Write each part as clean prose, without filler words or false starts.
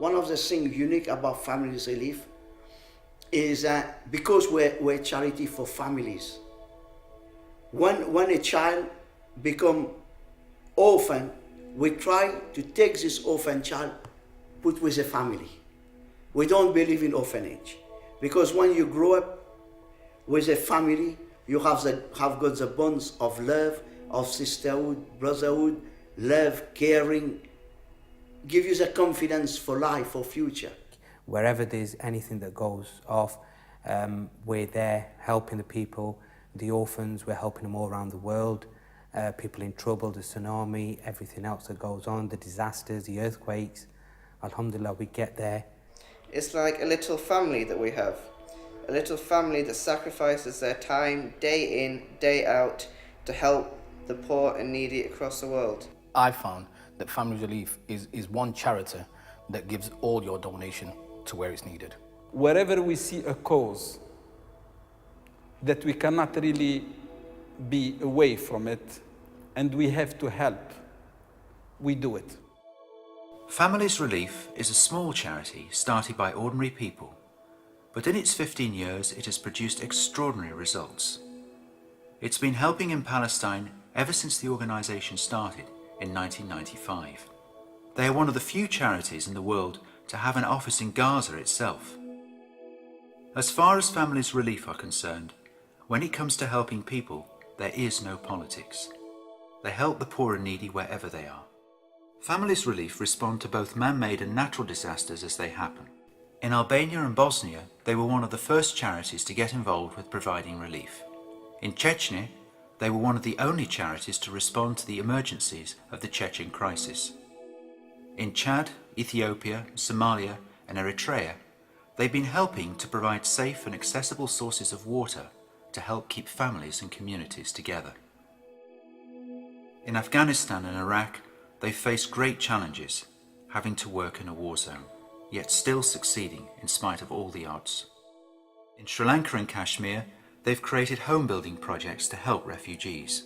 One of the things unique about Families Relief is that because we're a charity for families, when a child become orphan, we try to take this orphan child, put with a family. We don't believe in orphanage, because when you grow up with a family, you have got the bonds of love, of sisterhood, brotherhood, love, caring, give you the confidence for life, for future. Wherever there's anything that goes off, we're there helping the people, the orphans, we're helping them all around the world, people in trouble, the tsunami, everything else that goes on, the disasters, the earthquakes. Alhamdulillah, we get there. It's like a little family that we have. A little family that sacrifices their time day in, day out to help the poor and needy across the world. I found that Families Relief is one charity that gives all your donation to where it's needed. Wherever we see a cause that we cannot really be away from it and we have to help, we do it. Families Relief is a small charity started by ordinary people, but in its 15 years it has produced extraordinary results. It's been helping in Palestine ever since the organisation started in 1995. They are one of the few charities in the world to have an office in Gaza itself. As far as Families Relief are concerned, when it comes to helping people, there is no politics. They help the poor and needy wherever they are. Families Relief respond to both man-made and natural disasters as they happen. In Albania and Bosnia, they were one of the first charities to get involved with providing relief. In Chechnya, they were one of the only charities to respond to the emergencies of the Chechen crisis. In Chad, Ethiopia, Somalia, and Eritrea, they've been helping to provide safe and accessible sources of water to help keep families and communities together. In Afghanistan and Iraq, they faced great challenges, having to work in a war zone, yet still succeeding in spite of all the odds. In Sri Lanka and Kashmir, they've created home-building projects to help refugees.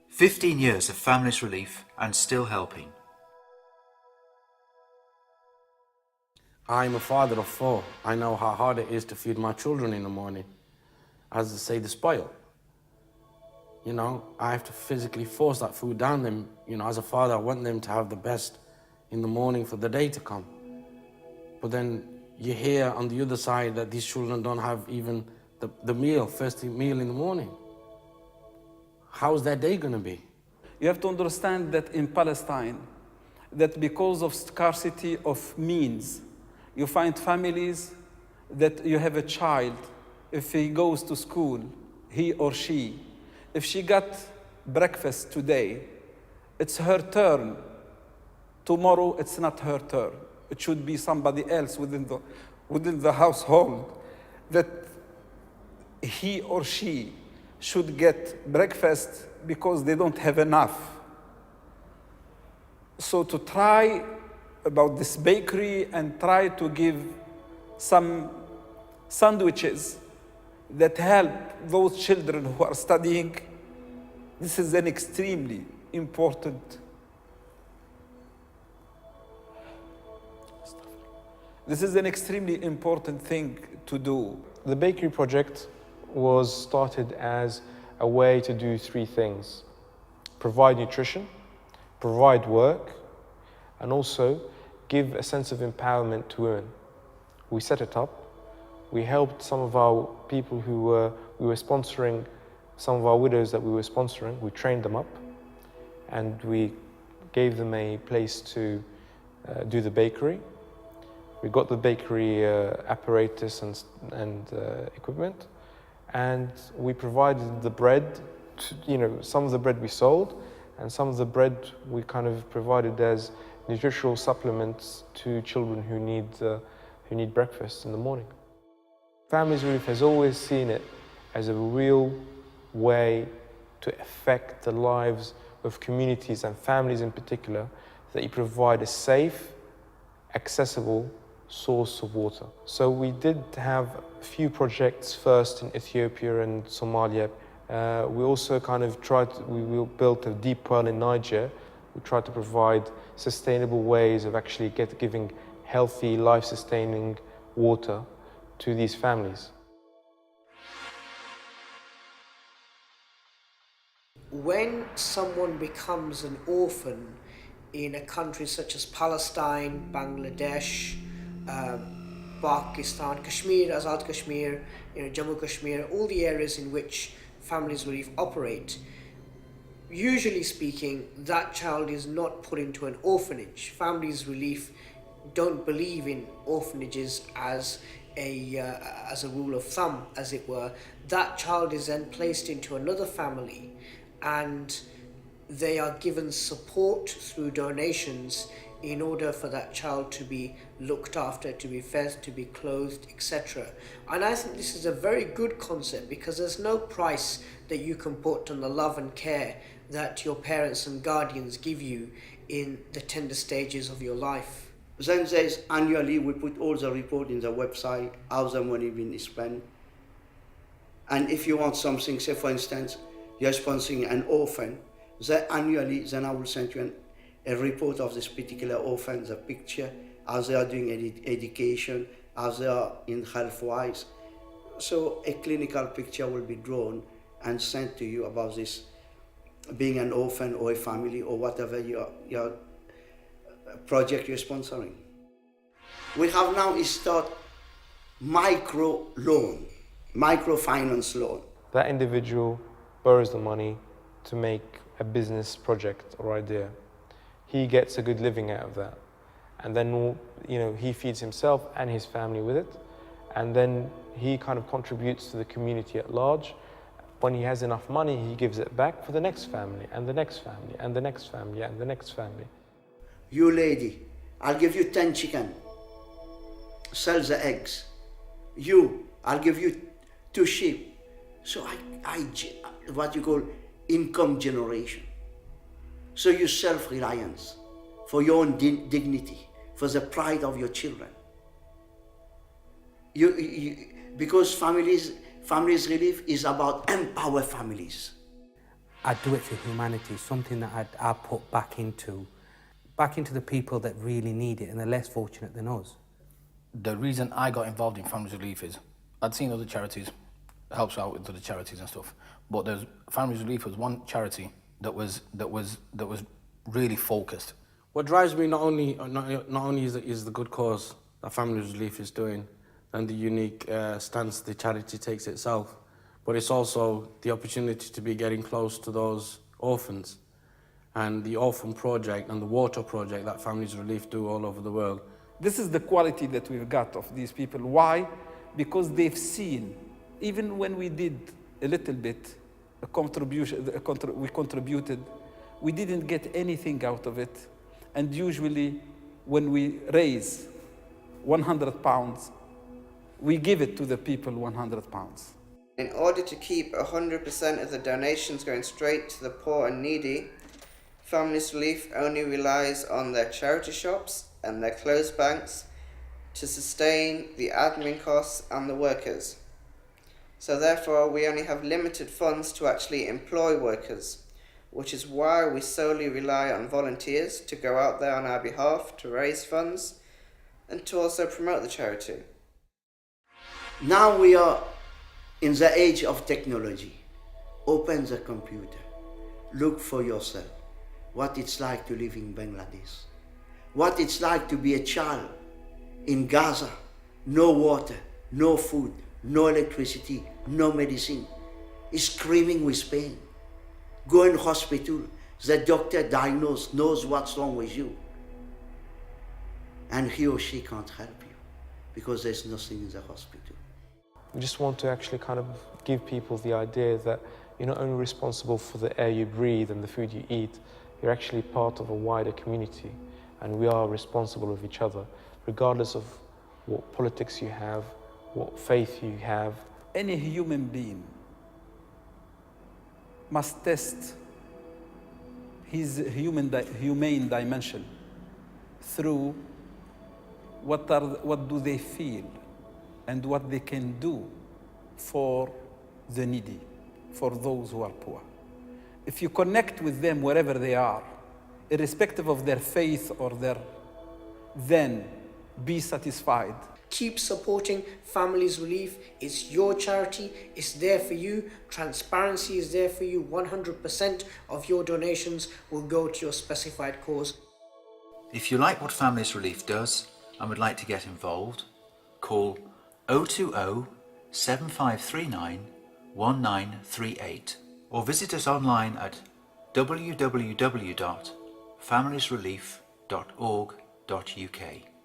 15 years of Families Relief and still helping. I'm a father of 4. I know how hard it is to feed my children in the morning. As they say, the spoil. You know, I have to physically force that food down them. You know, as a father, I want them to have the best in the morning for the day to come. But then you hear on the other side that these children don't have even the meal, first meal in the morning. How's that day gonna be? You have to understand that in Palestine, that because of scarcity of means, you find families that you have a child, if he goes to school, he or she, if she got breakfast today, it's her turn. Tomorrow, it's not her turn. It should be somebody else within the household that he or she should get breakfast because they don't have enough. So to try about this bakery and try to give some sandwiches that help those children who are studying, this is an extremely important thing to do. The bakery project was started as a way to do 3 things: provide nutrition, provide work, and also give a sense of empowerment to women. We set it up. We helped some of our people we were sponsoring, some of our widows that we were sponsoring. We trained them up, and we gave them a place to do the bakery. We got the bakery apparatus and equipment, and we provided the bread. Some of the bread we sold, and some of the bread we kind of provided as nutritional supplements to children who need breakfast in the morning. Families Relief has always seen it as a real way to affect the lives of communities and families in particular, that you provide a safe, accessible source of water. So we did have a few projects first in Ethiopia and Somalia. We also we built a deep well in Niger. We tried to provide sustainable ways of actually giving healthy, life-sustaining water to these families. When someone becomes an orphan in a country such as Palestine, Bangladesh, Pakistan, Kashmir, Azad Kashmir, Jammu Kashmir, all the areas in which Families Relief operate, usually speaking, that child is not put into an orphanage. Families Relief don't believe in orphanages as a rule of thumb, as it were. That child is then placed into another family, and they are given support through donations in order for that child to be looked after, to be fed, to be clothed, etc. And I think this is a very good concept, because there's no price that you can put on the love and care that your parents and guardians give you in the tender stages of your life. Then there's annually, we put all the report in the website, how the money been spent. And if you want something, say for instance, you're sponsoring an orphan, then annually, then I will send you a report of this particular orphan, the picture, how they are doing education, how they are in health-wise. So a clinical picture will be drawn and sent to you about this, being an orphan or a family or whatever your project you're sponsoring. We have now start microfinance loan. That individual borrows the money to make a business project or idea. He gets a good living out of that, and then he feeds himself and his family with it, and then he kind of contributes to the community at large. When he has enough money, he gives it back for the next family and the next family and the next family and the next family. You lady, I'll give you 10 chicken, sell the eggs. I'll give you 2 sheep. So I what you call income generation. So you self-reliance for your own dignity, for the pride of your children. Because Families Relief is about empower families. I do it for humanity, something that I put back into the people that really need it and are less fortunate than us. The reason I got involved in Families Relief is I'd seen other charities, helps out with other charities and stuff, but there's Families Relief was one charity that was really focused. What drives me not only is the good cause that Families Relief is doing and the unique stance the charity takes itself, but it's also the opportunity to be getting close to those orphans, and the orphan project and the water project that Families Relief do all over the world. This is the quality that we've got of these people. Why? Because they've seen, even when we did a little bit, we contributed, we didn't get anything out of it. And usually when we raise 100 pounds, we give it to the people 100 pounds. In order to keep 100% of the donations going straight to the poor and needy, Families Relief only relies on their charity shops and their clothes banks to sustain the admin costs and the workers. So therefore, we only have limited funds to actually employ workers, which is why we solely rely on volunteers to go out there on our behalf to raise funds and to also promote the charity. Now we are in the age of technology. Open the computer, look for yourself, what it's like to live in Bangladesh, what it's like to be a child in Gaza, no water, no food, no electricity, no medicine, screaming with pain. Go in hospital, the doctor diagnosed, knows what's wrong with you, and he or she can't help you because there's nothing in the hospital. We just want to actually kind of give people the idea that you're not only responsible for the air you breathe and the food you eat, you're actually part of a wider community. and we are responsible of each other, regardless of what politics you have, what faith you have. Any human being must test his humane dimension through what do they feel and what they can do for the needy, for those who are poor. If you connect with them wherever they are, irrespective of their faith or then be satisfied. Keep supporting Families Relief. It's your charity. It's there for you. Transparency is there for you. 100% of your donations will go to your specified cause. If you like what Families Relief does and would like to get involved, call 020 7539 1938 or visit us online at www.familiesrelief.org.uk.